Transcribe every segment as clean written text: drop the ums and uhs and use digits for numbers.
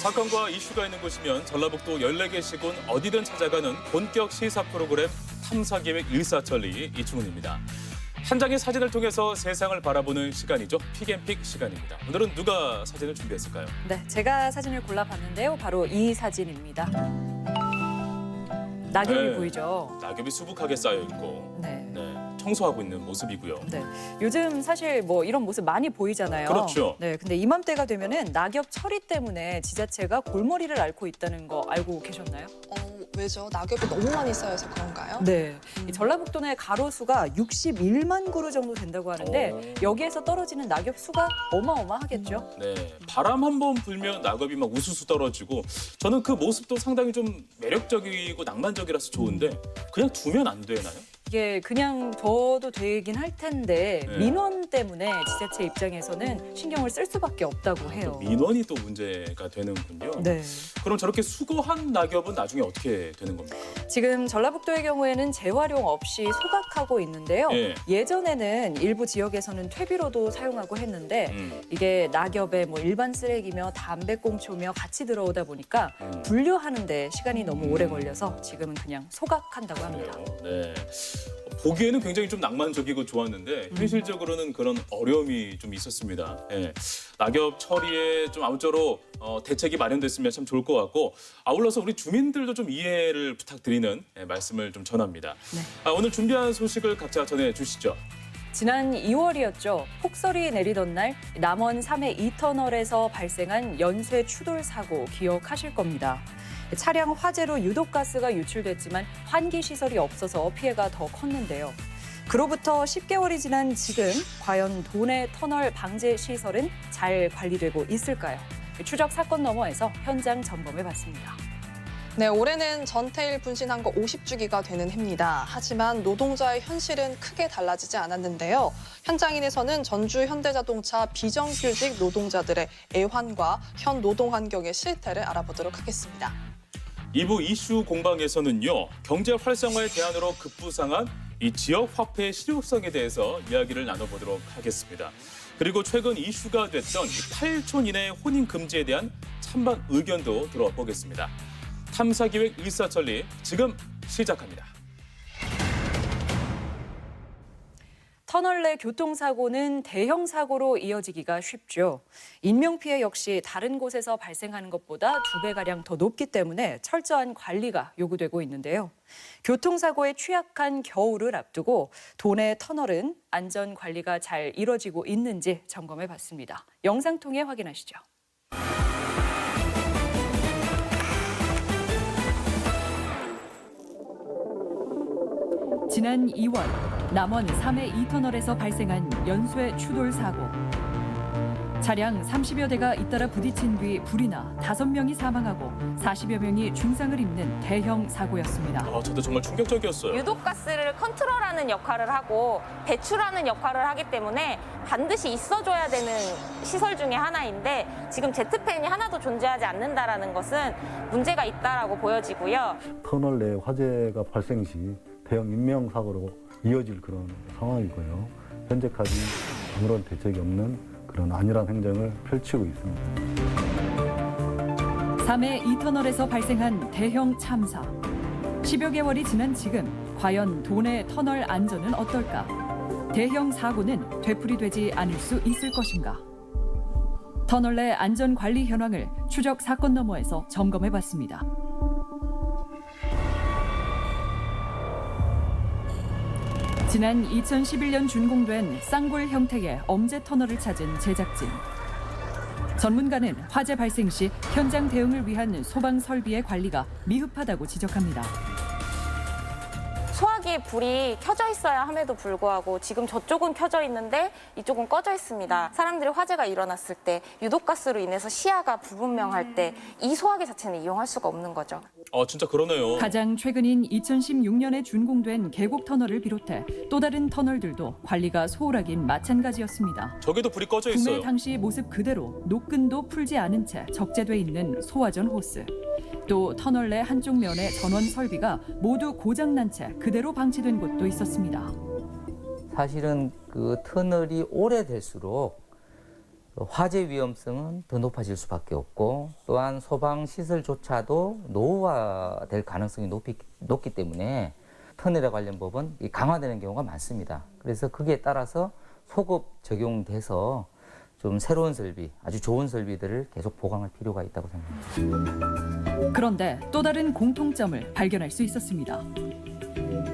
사건과 이슈가 있는 곳이면 전라북도 14개 시군 어디든 찾아가는 본격 시사 프로그램 탐사계획 일사천리 이충훈입니다. 한 장의 사진을 통해서 세상을 바라보는 시간이죠. 픽앤픽 시간입니다. 오늘은 누가 사진을 준비했을까요? 네, 제가 사진을 골라봤는데요. 바로 이 사진입니다. 낙엽이 네, 보이죠? 낙엽이 수북하게 쌓여있고 네. 청소하고 있는 모습이고요. 네. 요즘 사실 뭐 이런 모습 많이 보이잖아요. 그렇죠. 네, 근데 이맘때가 되면은 낙엽 처리 때문에 지자체가 골머리를 앓고 있다는 거 알고 계셨나요? 왜죠? 낙엽이 너무 많이 쌓여서 그런가요? 네. 이 전라북도 내 가로수가 61만 그루 정도 된다고 하는데 여기에서 떨어지는 낙엽 수가 어마어마하겠죠? 네, 바람 한 번 불면 낙엽이 막 우수수 떨어지고 저는 그 모습도 상당히 좀 매력적이고 낭만적이라서 좋은데 그냥 두면 안 되나요? 이게 그냥 둬도 되긴 할 텐데 네. 민원 때문에 지자체 입장에서는 신경을 쓸 수밖에 없다고 해요. 민원이 또 문제가 되는군요. 네. 그럼 저렇게 수거한 낙엽은 나중에 어떻게 되는 겁니까? 지금 전라북도의 경우에는 재활용 없이 소각하고 있는데요. 예. 예전에는 일부 지역에서는 퇴비로도 사용하고 했는데 이게 낙엽에 뭐 일반 쓰레기며 담배꽁초며 같이 들어오다 보니까 분류하는 데 시간이 너무 오래 걸려서 지금은 그냥 소각한다고 합니다. 네. 보기에는 굉장히 좀 낭만적이고 좋았는데 현실적으로는 그런 어려움이 좀 있었습니다. 예. 낙엽 처리에 좀 아무쪼록 대책이 마련됐으면 참 좋을 것 같고 아울러서 우리 주민들도 좀 이해를 부탁드리는 말씀을 좀 전합니다. 네. 오늘 준비한 소식을 각자 전해주시죠. 지난 2월이었죠. 폭설이 내리던 날 남원 3해 2터널에서 발생한 연쇄 추돌 사고 기억하실 겁니다. 차량 화재로 유독가스가 유출됐지만 환기 시설이 없어서 피해가 더 컸는데요. 그로부터 10개월이 지난 지금 과연 도내 터널 방제 시설은 잘 관리되고 있을까요? 추적 사건 너머에서 현장 점검해봤습니다. 네, 올해는 전태일 분신한 거 50주기가 되는 해입니다. 하지만 노동자의 현실은 크게 달라지지 않았는데요. 현장인에서는 전주 현대자동차 비정규직 노동자들의 애환과 현 노동 환경의 실태를 알아보도록 하겠습니다. 2부 이슈 공방에서는요. 경제 활성화의 대안으로 급부상한 이 지역 화폐의 실효성에 대해서 이야기를 나눠보도록 하겠습니다. 그리고 최근 이슈가 됐던 8촌 이내 혼인 금지에 대한 찬반 의견도 들어보겠습니다. 탐사기획 일사천리 지금 시작합니다. 터널 내 교통사고는 대형 사고로 이어지기가 쉽죠. 인명피해 역시 다른 곳에서 발생하는 것보다 2배가량 더 높기 때문에 철저한 관리가 요구되고 있는데요. 교통사고에 취약한 겨울을 앞두고 도내 터널은 안전관리가 잘 이뤄지고 있는지 점검해봤습니다. 영상 통해 확인하시죠. 지난 2월 남원 3해 2터널에서 발생한 연쇄 추돌 사고. 차량 30여 대가 잇따라 부딪힌 뒤 불이 나 5명이 사망하고 40여 명이 중상을 입는 대형 사고였습니다. 저도 정말 충격적이었어요. 유독가스를 컨트롤하는 역할을 하고 배출하는 역할을 하기 때문에 반드시 있어줘야 되는 시설 중에 하나인데 지금 제트팬이 하나도 존재하지 않는다는 것은 문제가 있다라고 보여지고요. 터널 내 화재가 발생 시 대형 인명사고로 이어질 그런 상황이고요. 현재까지 아무런 대책이 없는 그런 안일한 행정을 펼치고 있습니다. 3해 2터널에서 발생한 대형 참사. 10여 개월이 지난 지금 과연 도내 터널 안전은 어떨까? 대형 사고는 되풀이되지 않을 수 있을 것인가? 터널 내 안전관리 현황을 추적 사건 너머에서 점검해봤습니다. 지난 2011년 준공된 쌍굴 형태의 엄제 터널을 찾은 제작진. 전문가는 화재 발생 시 현장 대응을 위한 소방 설비의 관리가 미흡하다고 지적합니다. 소화기에 불이 켜져 있어야 함에도 불구하고 지금 저쪽은 켜져 있는데 이쪽은 꺼져 있습니다. 사람들이 화재가 일어났을 때 유독가스로 인해서 시야가 불분명할 때 이 소화기 자체는 이용할 수가 없는 거죠. 진짜 그러네요. 가장 최근인 2016년에 준공된 계곡 터널을 비롯해 또 다른 터널들도 관리가 소홀하긴 마찬가지였습니다. 저기도 불이 꺼져 구매 있어요. 당시 모습 그대로 노끈도 풀지 않은 채 적재돼 있는 소화전 호스. 또 터널 내 한쪽 면의 전원 설비가 모두 고장난 채 그대로 방치된 곳도 있었습니다. 사실은 그 터널이 오래될수록 화재 위험성은 더 높아질 수밖에 없고 또한 소방 시설조차도 노후화될 가능성이 높기 때문에 터널에 관련 법은 강화되는 경우가 많습니다. 그래서 거기에 따라서 소급 적용돼서 좀 새로운 설비, 아주 좋은 설비들을 계속 보강할 필요가 있다고 생각합니다. 그런데 또 다른 공통점을 발견할 수 있었습니다.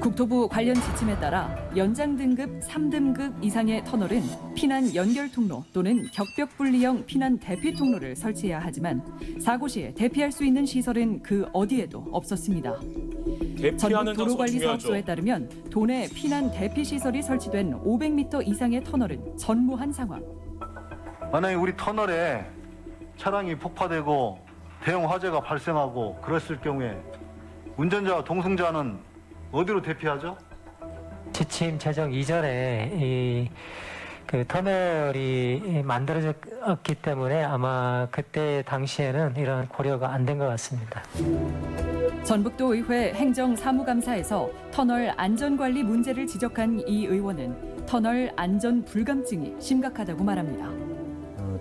국토부 관련 지침에 따라 연장 등급 3등급 이상의 터널은 피난 연결 통로 또는 격벽 분리형 피난 대피 통로를 설치해야 하지만 사고 시에 대피할 수 있는 시설은 그 어디에도 없었습니다. 대피하는 전국 장소가 도로관리사업소에 중요하죠. 따르면 도내 피난 대피 시설이 설치된 500m 이상의 터널은 전무한 상황. 만약에 우리 터널에 차량이 폭파되고 대형 화재가 발생하고 그랬을 경우에 운전자와 동승자는 어디로 대피하죠? 지침 제정 이전에 그 터널이 만들어졌기 때문에 아마 그때 당시에는 이런 고려가 안 된 것 같습니다. 전북도의회 행정사무감사에서 터널 안전관리 문제를 지적한 이 의원은 터널 안전 불감증이 심각하다고 말합니다.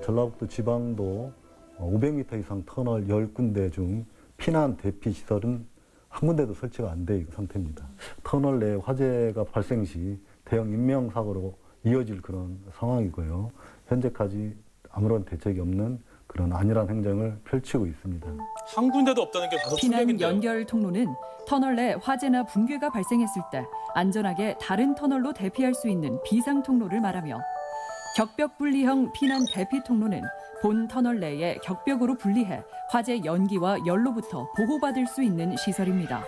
전라북도 지방도 500m 이상 터널 10군데 중 피난 대피 시설은 한 군데도 설치가 안 돼 있는 상태입니다. 터널 내 화재가 발생 시 대형 인명사고로 이어질 그런 상황이고요. 현재까지 아무런 대책이 없는 그런 안일한 행정을 펼치고 있습니다. 한 군데도 없다는 게 다소 피난 충격인데요. 연결 통로는 터널 내 화재나 붕괴가 발생했을 때 안전하게 다른 터널로 대피할 수 있는 비상 통로를 말하며 격벽 분리형 피난 대피 통로는 본 터널 내에 격벽으로 분리해 화재 연기와 열로부터 보호받을 수 있는 시설입니다.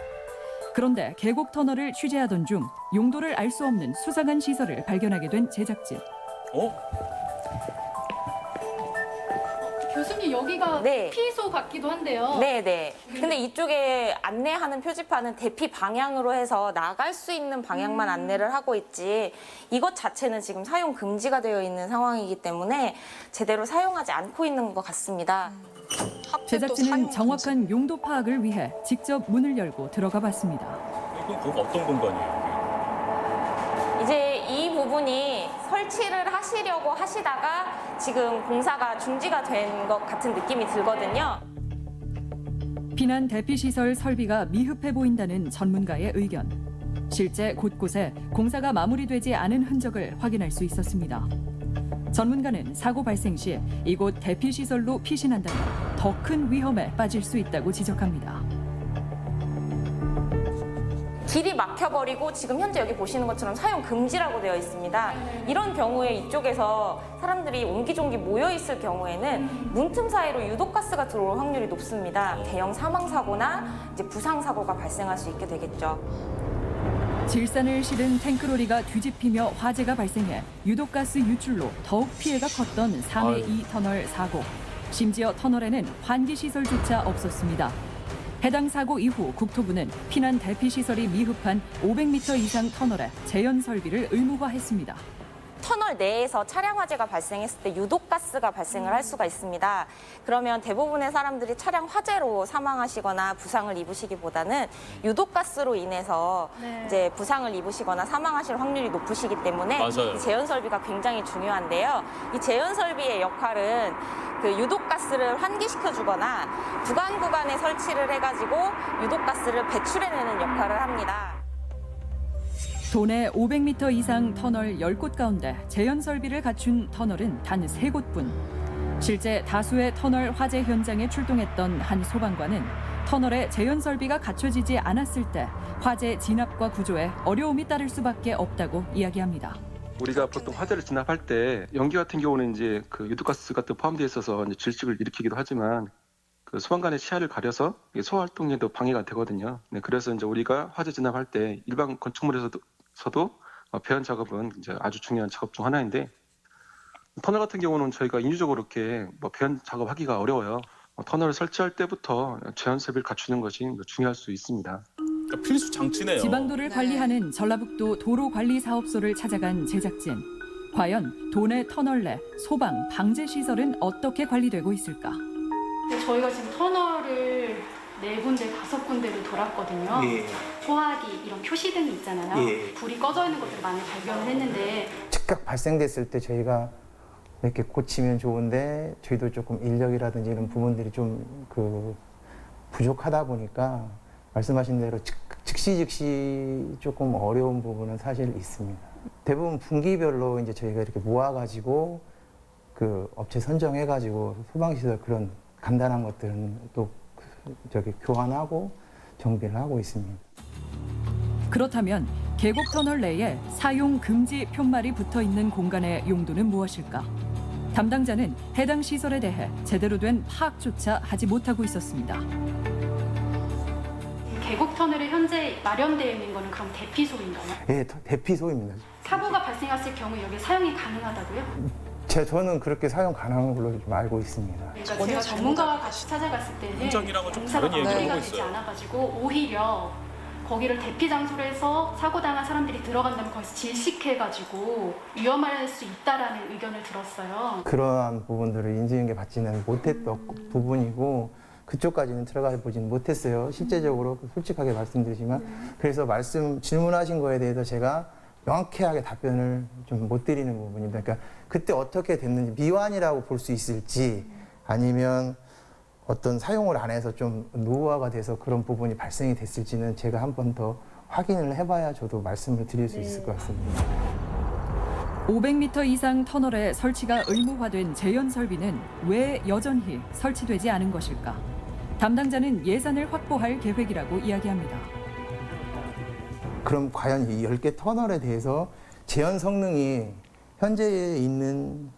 그런데 계곡 터널을 취재하던 중 용도를 알 수 없는 수상한 시설을 발견하게 된 제작진. 교수님 여기가 네. 피소 같기도 한데요. 네네. 근데 이쪽에 안내하는 표지판은 대피 방향으로 해서 나갈 수 있는 방향만 안내를 하고 있지 이것 자체는 지금 사용 금지가 되어 있는 상황이기 때문에 제대로 사용하지 않고 있는 것 같습니다. 하필 또 제작진은 사용 정확한 용도 파악을 위해 직접 문을 열고 들어가 봤습니다. 이건 어떤 공간이에요? 이제 이 부분이 설치를 하시려고 하시다가 지금 공사가 중지가 된 것 같은 느낌이 들거든요. 피난 대피 시설 설비가 미흡해 보인다는 전문가의 의견. 실제 곳곳에 공사가 마무리되지 않은 흔적을 확인할 수 있었습니다. 전문가는 사고 발생 시 이곳 대피 시설로 피신한다면 더 큰 위험에 빠질 수 있다고 지적합니다. 길이 막혀버리고 지금 현재 여기 보시는 것처럼 사용 금지라고 되어 있습니다. 이런 경우에 이쪽에서 사람들이 옹기종기 모여 있을 경우에는 문틈 사이로 유독가스가 들어올 확률이 높습니다. 대형 사망사고나 이제 부상사고가 발생할 수 있게 되겠죠. 질산을 실은 탱크로리가 뒤집히며 화재가 발생해 유독가스 유출로 더욱 피해가 컸던 3회 2 터널 사고. 심지어 터널에는 환기시설조차 없었습니다. 해당 사고 이후 국토부는 피난 대피 시설이 미흡한 500m 이상 터널에 재현 설비를 의무화했습니다. 터널 내에서 차량 화재가 발생했을 때 유독가스가 발생을 할 수가 있습니다. 그러면 대부분의 사람들이 차량 화재로 사망하시거나 부상을 입으시기보다는 유독가스로 인해서 이제 부상을 입으시거나 사망하실 확률이 높으시기 때문에 맞아요. 이 재현 설비가 굉장히 중요한데요. 이 재현 설비의 역할은 그 유독가스를 환기시켜주거나 구간에 설치를 해가지고 유독가스를 배출해내는 역할을 합니다. 도내 500m 이상 터널 10곳 가운데 재현 설비를 갖춘 터널은 단 3곳뿐. 실제 다수의 터널 화재 현장에 출동했던 한 소방관은 터널에 재현 설비가 갖춰지지 않았을 때 화재 진압과 구조에 어려움이 따를 수밖에 없다고 이야기합니다. 우리가 보통 화재를 진압할 때 연기 같은 경우는 이제 그 유독가스 같은 포함되어 있어서 이제 질식을 일으키기도 하지만 그 소방관의 시야를 가려서 소화 활동에도 방해가 되거든요. 네, 그래서 이제 우리가 화재 진압할 때 일반 건축물에서도 배연 작업은 이제 아주 중요한 작업 중 하나인데 터널 같은 경우는 저희가 인위적으로 이렇게 배연 작업하기가 어려워요. 터널을 설치할 때부터 재현 설비를 갖추는 것이 중요할 수 있습니다. 그러니까 필수 장치네요. 지방도를 관리하는 전라북도 도로관리사업소를 찾아간 제작진. 과연 도내 터널 내 소방 방제 시설은 어떻게 관리되고 있을까? 저희가 지금 터널을 4군데, 5군데를 돌았거든요. 소화기 이런 표시등이 있잖아요. 불이 꺼져 있는 것들을 많이 발견을 했는데 즉각 발생됐을 때 저희가 이렇게 고치면 좋은데 저희도 조금 인력이라든지 이런 부분들이 좀 부족하다 보니까 말씀하신 대로 즉시 조금 어려운 부분은 사실 있습니다. 대부분 분기별로 이제 저희가 이렇게 모아가지고 그 업체 선정해가지고 소방시설 그런 간단한 것들은 또 교환하고 정비를 하고 있습니다. 그렇다면 계곡 터널 내에 사용 금지 표말이 붙어 있는 공간의 용도는 무엇일까? 담당자는 해당 시설에 대해 제대로 된 파악조차 하지 못하고 있었습니다. 계곡 터널에 현재 마련되어 있는 거는 그럼 대피소인가요? 예, 대피소입니다. 사고가 발생했을 경우 여기 사용이 가능하다고요? 저는 그렇게 사용 가능한 걸로 좀 알고 있습니다. 그러니까 제가 전문가와 같이 찾아갔을 때는 현장이랑은 좀 공사가 다른 얘기를 마무리가 하고 되지 있어요. 않아가지고 오히려 거기를 대피 장소로 해서 사고 당한 사람들이 들어간다면 거기서 질식해가지고 위험할 수 있다라는 의견을 들었어요. 그러한 부분들을 인지인계 받지는 못했던 부분이고 그쪽까지는 들어가 보지는 못했어요. 실제적으로 솔직하게 말씀드리지만 그래서 질문하신 거에 대해서 제가 명쾌하게 답변을 좀 못 드리는 부분입니다. 그러니까 그때 어떻게 됐는지 미완이라고 볼 수 있을지 아니면 어떤 사용을 안 해서 좀 노후화가 돼서 그런 부분이 발생이 됐을지는 제가 한 번 더 확인을 해봐야 저도 말씀을 드릴 수 있을 것 같습니다. 500m 이상 터널에 설치가 의무화된 재현 설비는 왜 여전히 설치되지 않은 것일까? 담당자는 예산을 확보할 계획이라고 이야기합니다. 그럼 과연 이 10개 터널에 대해서 재현 성능이 현재 있는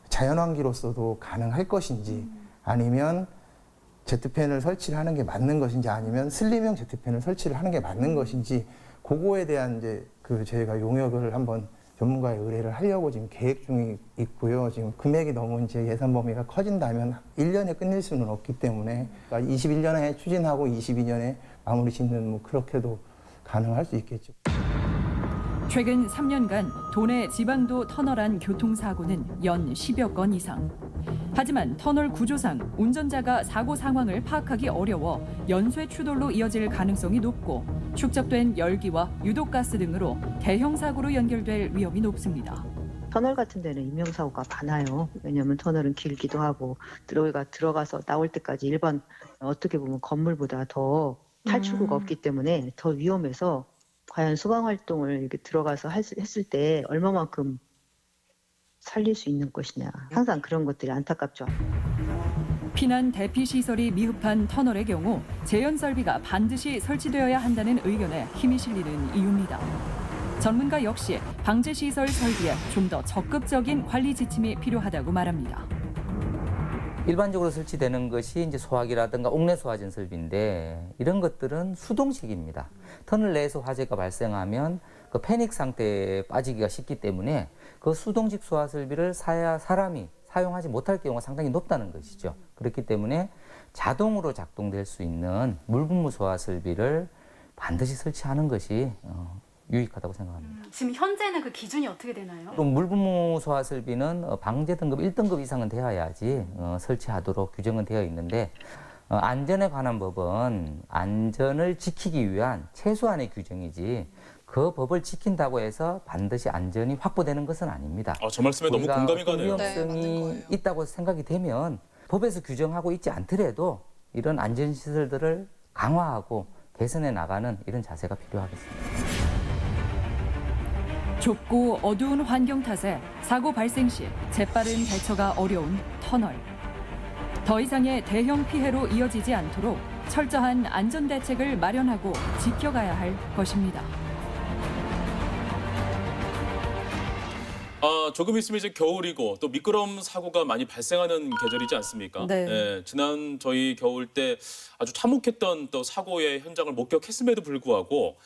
자연환기로서도 가능할 것인지 아니면 제트팬을 설치를 하는 게 맞는 것인지 아니면 슬림형 제트팬을 설치를 하는 게 맞는 것인지 그거에 대한 이제 저희가 용역을 한번 전문가에 의뢰를 하려고 지금 계획 중에 있고요. 지금 금액이 너무 이제 예산 범위가 커진다면 1년에 끝낼 수는 없기 때문에 21년에 추진하고 22년에 마무리 짓는 뭐 그렇게도 가능할 수 있겠죠. 최근 3년간 도내 지방도 터널 안 교통사고는 연 10여 건 이상. 하지만 터널 구조상 운전자가 사고 상황을 파악하기 어려워 연쇄 추돌로 이어질 가능성이 높고 축적된 열기와 유독가스 등으로 대형 사고로 연결될 위험이 높습니다. 터널 같은 데는 인명사고가 많아요. 왜냐하면 터널은 길기도 하고 들어가서 나올 때까지 일반 어떻게 보면 건물보다 더 탈출구가 없기 때문에 더 위험해서 과연 소방활동을 이렇게 들어가서 했을 때 얼마만큼 살릴 수 있는 것이냐. 항상 그런 것들이 안타깝죠. 피난 대피 시설이 미흡한 터널의 경우 재현 설비가 반드시 설치되어야 한다는 의견에 힘이 실리는 이유입니다. 전문가 역시 방제 시설 설비에 좀 더 적극적인 관리 지침이 필요하다고 말합니다. 일반적으로 설치되는 것이 이제 소화기라든가 옥내 소화전 설비인데 이런 것들은 수동식입니다. 터널 내에서 화재가 발생하면 그 패닉 상태에 빠지기가 쉽기 때문에 그 수동식 소화 설비를 사람이 사용하지 못할 경우가 상당히 높다는 것이죠. 그렇기 때문에 자동으로 작동될 수 있는 물분무 소화 설비를 반드시 설치하는 것이 유익하다고 생각합니다. 지금 현재는 그 기준이 어떻게 되나요? 그럼 물분무 소화 설비는 방제 등급 1등급 이상은 되어야지 설치하도록 규정은 되어 있는데 안전에 관한 법은 안전을 지키기 위한 최소한의 규정이지 그 법을 지킨다고 해서 반드시 안전이 확보되는 것은 아닙니다. 저 말씀에 너무 공감이 가네요. 위험성이 있다고 생각이 되면 법에서 규정하고 있지 않더라도 이런 안전시설들을 강화하고 개선해 나가는 이런 자세가 필요하겠습니다. 좁고 어두운 환경 탓에 사고 발생 시 재빠른 대처가 어려운 터널. 더 이상의 대형 피해로 이어지지 않도록 철저한 안전 대책을 마련하고 지켜가야 할 것입니다. 조금 있으면 이제 겨울이고 또 미끄럼 사고가 많이 발생하는 계절이지 않습니까? 네. 지난 저희 겨울 때 아주 참혹했던 또 사고의 현장을 목격했음에도 불구하고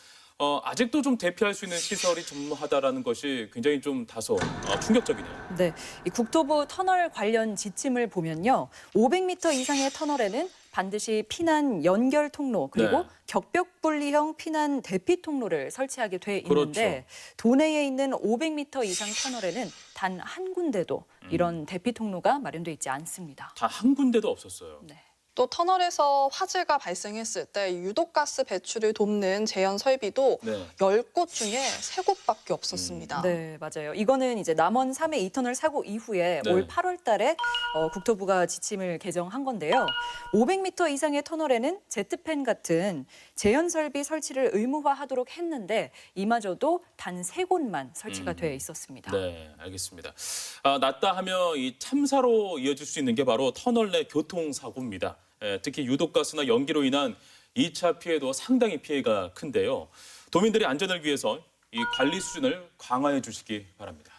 아직도 좀 대피할 수 있는 시설이 전무하다라는 것이 굉장히 좀 다소 충격적이네요. 네, 이 국토부 터널 관련 지침을 보면요, 500m 이상의 터널에는 반드시 피난 연결 통로 그리고 네. 격벽 분리형 피난 대피 통로를 설치하게 돼 있는데 그렇죠. 도내에 있는 500m 이상 터널에는 단 한 군데도 이런 대피 통로가 마련돼 있지 않습니다. 단 한 군데도 없었어요. 네. 또 터널에서 화재가 발생했을 때 유독가스 배출을 돕는 제연 설비도 네. 10곳 중에 3곳밖에 없었습니다. 네, 맞아요. 이거는 이제 남원 3회 2터널 사고 이후에 네. 올 8월 달에 국토부가 지침을 개정한 건데요. 500m 이상의 터널에는 제트팬 같은 제연 설비 설치를 의무화하도록 했는데 이마저도 단 3곳만 설치가 돼 있었습니다. 네, 알겠습니다. 낫다 하며 이 참사로 이어질 수 있는 게 바로 터널 내 교통사고입니다. 특히 유독가스나 연기로 인한 2차 피해도 상당히 피해가 큰데요. 도민들의 안전을 위해서 이 관리 수준을 강화해 주시기 바랍니다.